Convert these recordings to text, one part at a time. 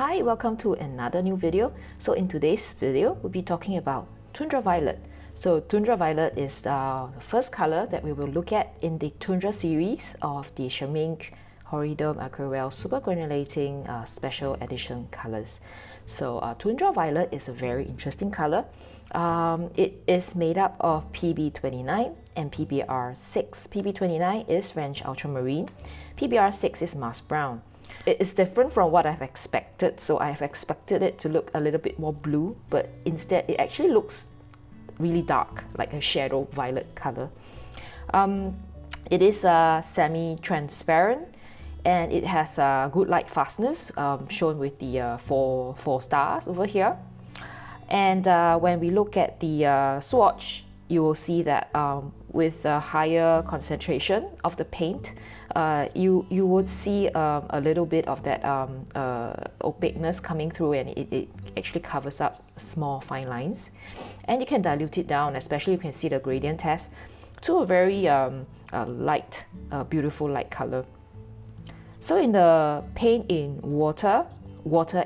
Hi, welcome to another new video. So in today's video, we'll be talking about Tundra Violet. So Tundra Violet is the first color that we will look at in the Tundra series of the Schmincke Aquarelle Super-granulating Special Edition colors. So Tundra Violet is a very interesting color. It is made up of PB29 and PBR6. PB29 is French Ultramarine. PBR6 is Mars Brown. It is different from what I've expected. So I've expected it to look a little bit more blue, but instead it actually looks really dark, like a shadow violet color. It is semi-transparent and it has a good light fastness, shown with the four stars over here. And when we look at the swatch, you will see that with a higher concentration of the paint, you would see a little bit of that opaqueness coming through, and it actually covers up small fine lines. And you can dilute it down, especially you can see the gradient test, to a very light, beautiful light color. So in the paint in water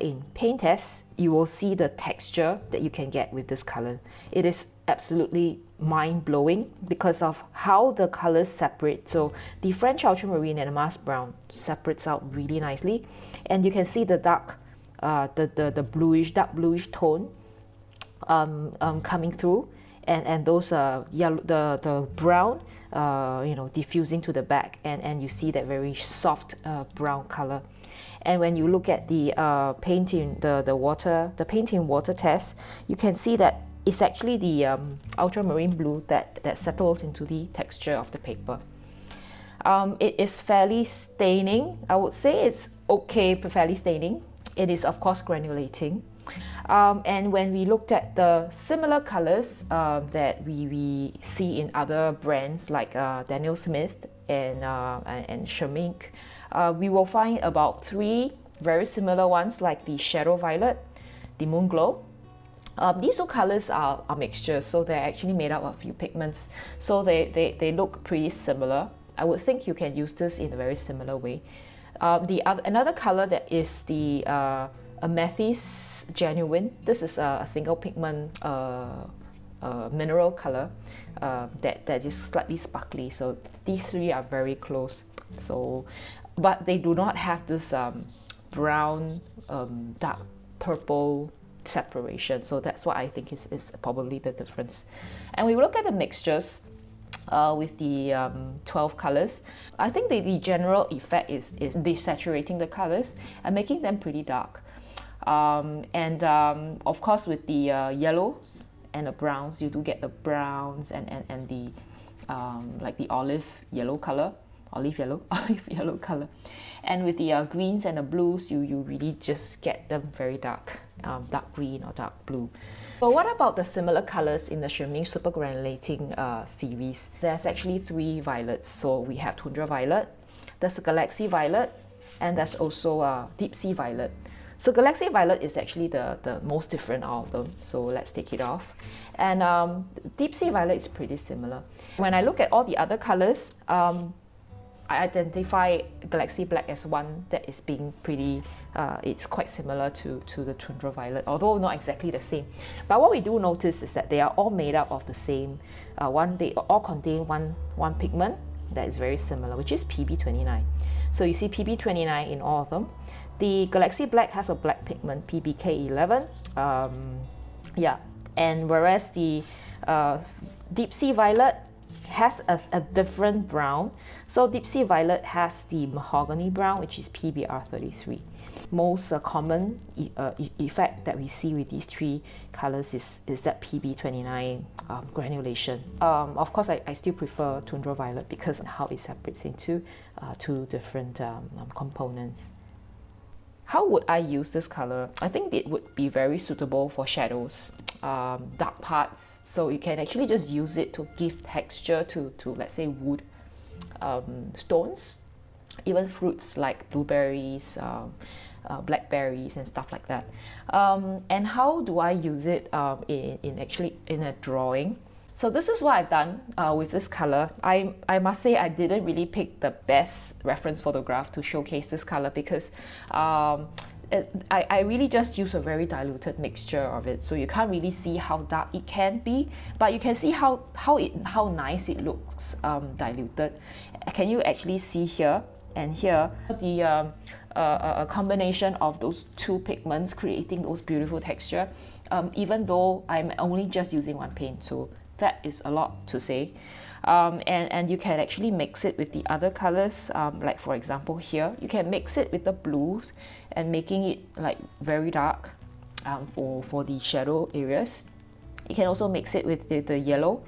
in paint test, you will see the texture that you can get with this color. It is absolutely mind-blowing because of how the colors separate. So the French Ultramarine and the Mars Brown separates out really nicely, and you can see the dark, the dark bluish tone coming through, and those yellow, the brown, diffusing to the back, and you see that very soft brown color. And when you look at the painting, the painting water test, you can see that it's actually the ultramarine blue that settles into the texture of the paper. It is fairly staining. I would say it's okay, but fairly staining. It is of course granulating. And when we looked at the similar colors that we see in other brands like Daniel Smith and Schmincke, we will find about 3 very similar ones, like the Shadow Violet, the Moon Glow. These two colors are mixtures, so they're actually made up of a few pigments, so they look pretty similar. I would think you can use this in a very similar way. Another color that is the Amethyst Genuine. This is a single pigment mineral color that is slightly sparkly. So these 3 are very close. So, but they do not have this brown, dark purple separation. So that's what I think is probably the difference. And we look at the mixtures with the 12 colors. I think the general effect is desaturating the colors and making them pretty dark. Of course, with the yellows and the browns, you do get the browns and the like the olive yellow color. Olive yellow color, and with the greens and the blues, you really just get them very dark, dark green or dark blue. But what about the similar colors in the Schmincke Super-granulating series? There's actually 3 violets. So we have Tundra Violet, there's a Galaxy Violet, and there's also Deep Sea Violet. So Galaxy Violet is actually the most different out of them. So let's take it off. And Deep Sea Violet is pretty similar. When I look at all the other colors, I identify Galaxy Black as one that is being pretty, it's quite similar to the Tundra Violet, although not exactly the same. But what we do notice is that they are all made up of the same they all contain one pigment that is very similar, which is PB29. So you see PB29 in all of them. The Galaxy Black has a black pigment, PBK11. And whereas the Deep Sea Violet has a different brown. So Deep Sea Violet has the mahogany brown, which is PBR33. Most common effect that we see with these 3 colors is that PB29 granulation. Of course, I still prefer Tundra Violet because of how it separates into 2 different components. How would I use this color? I think it would be very suitable for shadows, dark parts. So you can actually just use it to give texture to let's say wood, stones, even fruits like blueberries, blackberries and stuff like that. And how do I use it in a drawing? So this is what I've done with this color. I must say I didn't really pick the best reference photograph to showcase this color because I really just use a very diluted mixture of it, so you can't really see how dark it can be, but you can see how nice it looks diluted. Can you actually see here and here the a combination of those two pigments creating those beautiful texture, even though I'm only just using one paint, so that is a lot to say. And you can actually mix it with the other colors, like for example here, you can mix it with the blues and making it like very dark for the shadow areas. You can also mix it with the yellow,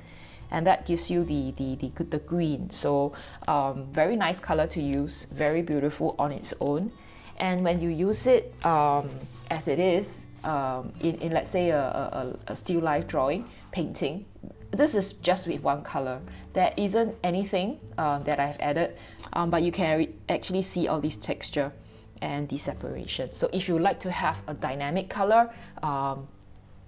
and that gives you the green. So very nice color to use, very beautiful on its own. And when you use it as it is in let's say a still life drawing, painting, this is just with one color. There isn't anything that I've added, but you can actually see all this texture and the separation. So if you like to have a dynamic color,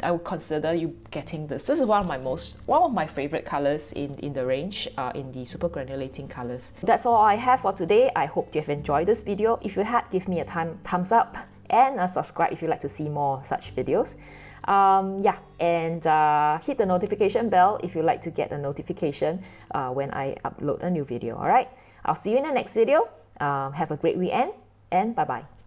I would consider you getting this. This is one of my favorite colors in the range, in the super granulating colors. That's all I have for today. I hope you have enjoyed this video. If you had, give me a thumbs up and subscribe if you'd like to see more such videos. Yeah, and hit the notification bell if you'd like to get a notification when I upload a new video. All right, I'll see you in the next video. Have a great weekend, and bye-bye.